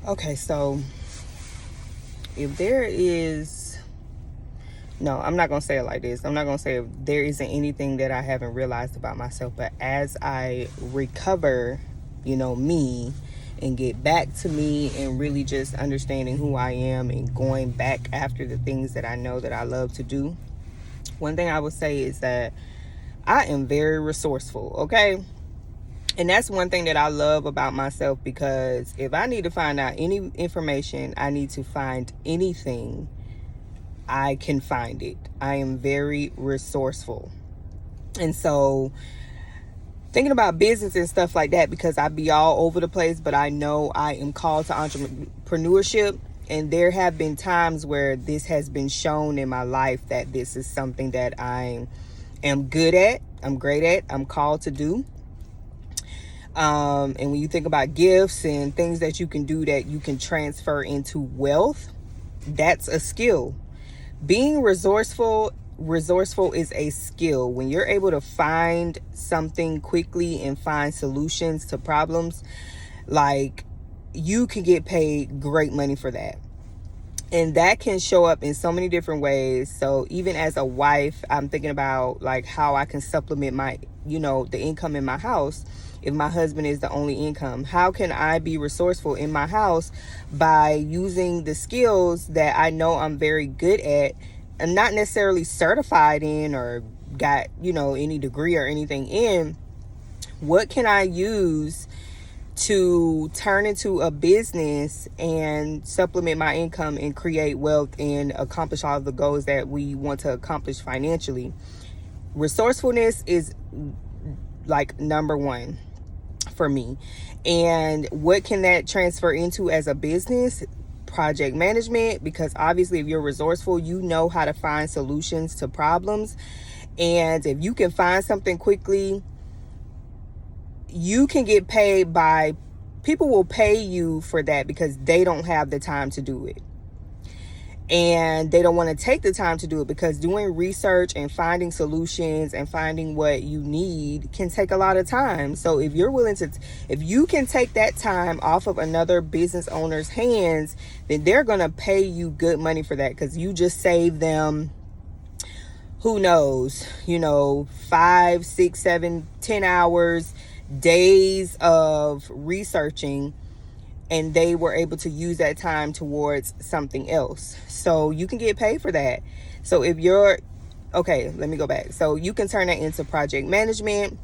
Okay, so if there is, no, I'm not going to say it like this. I'm not going to say if there isn't anything that I haven't realized about myself, but as I recover, me and get back to me and really just understanding who I am and going back after the things that I know that I love to do, one thing I would say is that I am very resourceful, okay? And that's one thing that I love about myself, because if I need to find out any information, I need to find anything, I can find it. I am very resourceful. And so thinking about business and stuff like that, because I be all over the place, but I know I am called to entrepreneurship. And there have been times where this has been shown in my life that this is something that I am good at, I'm great at, I'm called to do. And when you think about gifts and things that you can do that you can transfer into wealth, that's a skill. Being resourceful is a skill. When you're able to find something quickly and find solutions to problems, like, you can get paid great money for that. And that can show up in so many different ways. So even as a wife, I'm thinking about like how I can supplement my, the income in my house. If my husband is the only income, how can I be resourceful in my house by using the skills that I know I'm very good at and not necessarily certified in or got, any degree or anything in? What can I use to turn into a business and supplement my income and create wealth and accomplish all of the goals that we want to accomplish financially? Resourcefulness is like number one for me. And what can that transfer into as a business? Project management, because obviously if you're resourceful, you know how to find solutions to problems. And if you can find something quickly, you can get paid by, people will pay you for that because they don't have the time to do it. And they don't want to take the time to do it, because doing research and finding solutions and finding what you need can take a lot of time. So if you're willing to, if you can take that time off of another business owner's hands, then they're going to pay you good money for that, because you just save them, who knows, 5, 6, 7, 10 hours, days of researching, and they were able to use that time towards something else. So you can get paid for that. So if you're, okay, let me go back. So you can turn that into project management.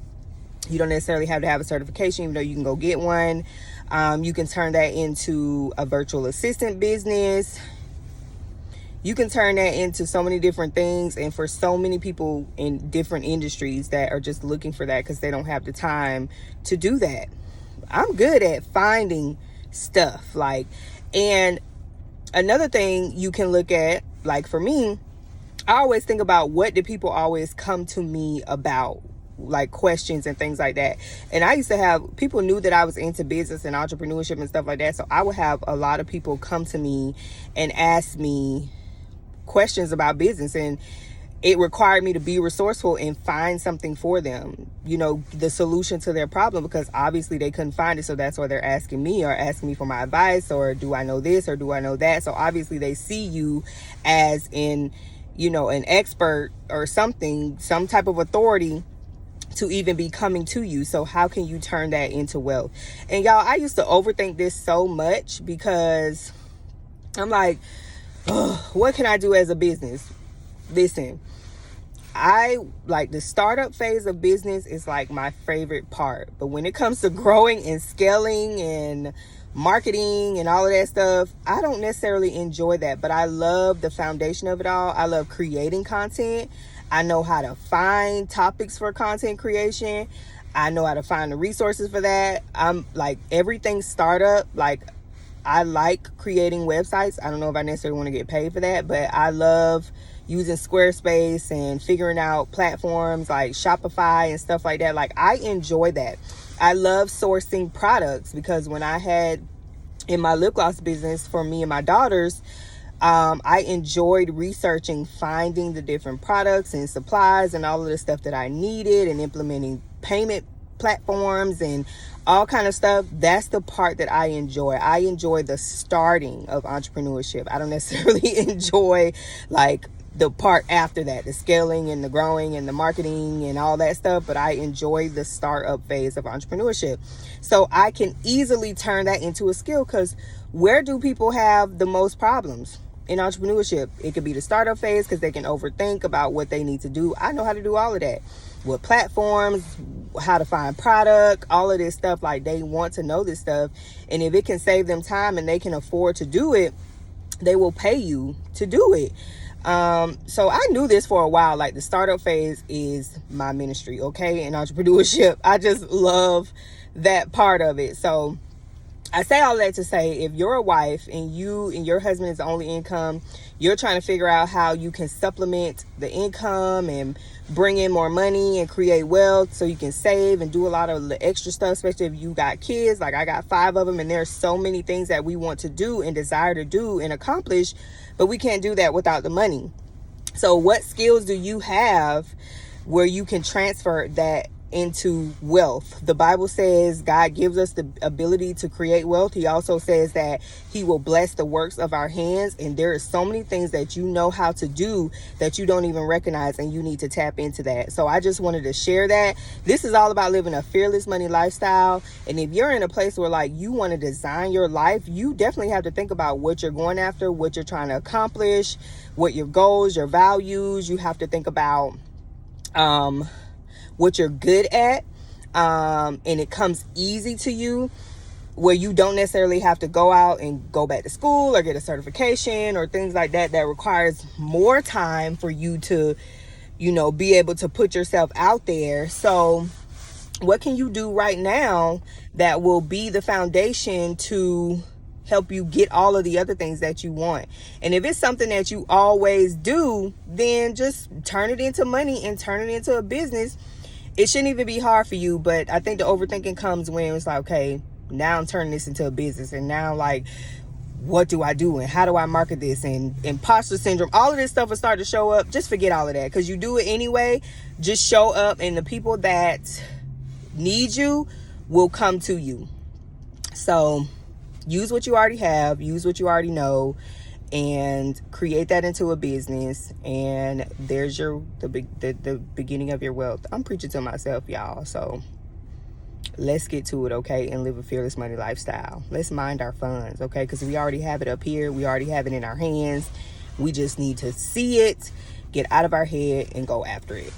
You don't necessarily have to have a certification, even though you can go get one. You can turn that into a virtual assistant business. You can turn that into so many different things. And for so many people in different industries that are just looking for that because they don't have the time to do that. I'm good at finding stuff, and another thing you can look at, like for me, I always think about, what do people always come to me about, like questions and things like that. And I used to have, people knew that I was into business and entrepreneurship and stuff like that, so I would have a lot of people come to me and ask me questions about business, and it required me to be resourceful and find something for them, the solution to their problem, because obviously they couldn't find it. So that's why they're asking me, or asking me for my advice, or do I know this, or do I know that? So obviously they see you as an expert or something, some type of authority to even be coming to you. So how can you turn that into wealth? And y'all, I used to overthink this so much, because I'm like, what can I do as a business? Listen, I like the startup phase of business is like my favorite part. But when it comes to growing and scaling and marketing and all of that stuff, I don't necessarily enjoy that. But I love the foundation of it all. I love creating content. I know how to find topics for content creation. I know how to find the resources for that. I'm like, everything startup, like, I like creating websites. I don't know if I necessarily want to get paid for that, but I love using Squarespace and figuring out platforms like Shopify and stuff like that. Like, I enjoy that. I love sourcing products, because when I had in my lip gloss business for me and my daughters, I enjoyed researching, finding the different products and supplies and all of the stuff that I needed, and implementing payment platforms and all kind of stuff. That's the part that I enjoy. I enjoy the starting of entrepreneurship. I don't necessarily enjoy like the part after that, the scaling and the growing and the marketing and all that stuff, but I enjoy the startup phase of entrepreneurship. So I can easily turn that into a skill, because where do people have the most problems in entrepreneurship? It could be the startup phase, because they can overthink about what they need to do. I know how to do all of that with platforms, how to find product, all of this stuff. Like, they want to know this stuff, and if it can save them time and they can afford to do it, they will pay you to do it. So I knew this for a while. Like, the startup phase is my ministry, okay, in entrepreneurship. I just love that part of it. So I say all that to say, if you're a wife and you and your husband is the only income, you're trying to figure out how you can supplement the income and bring in more money and create wealth so you can save and do a lot of the extra stuff, especially if you got kids. Like, I got 5 of them, and there's so many things that we want to do and desire to do and accomplish, but we can't do that without the money. So what skills do you have where you can transfer that into wealth? The Bible says God gives us the ability to create wealth. He also says that he will bless the works of our hands, and there are so many things that you know how to do that you don't even recognize, and you need to tap into that. So I just wanted to share that. This is all about living a fearless money lifestyle, and if you're in a place where like you want to design your life, you definitely have to think about what you're going after, what you're trying to accomplish, what your goals, your values. You have to think about what you're good at, and it comes easy to you, where you don't necessarily have to go out and go back to school or get a certification or things like that requires more time for you to, be able to put yourself out there. So what can you do right now that will be the foundation to help you get all of the other things that you want? And if it's something that you always do, then just turn it into money and turn it into a business. It shouldn't even be hard for you, but I think the overthinking comes when it's like, okay, now I'm turning this into a business, and now like, what do I do and how do I market this, and imposter syndrome, all of this stuff will start to show up. Just forget all of that, because you do it anyway. Just show up, and the people that need you will come to you. So use what you already have, use what you already know, and create that into a business, and there's the beginning of your wealth. I'm preaching to myself, y'all. So let's get to it, okay, and live a fearless money lifestyle. Let's mind our funds, okay, because we already have it up here. We already have it in our hands. We just need to see it, get out of our head, and go after it.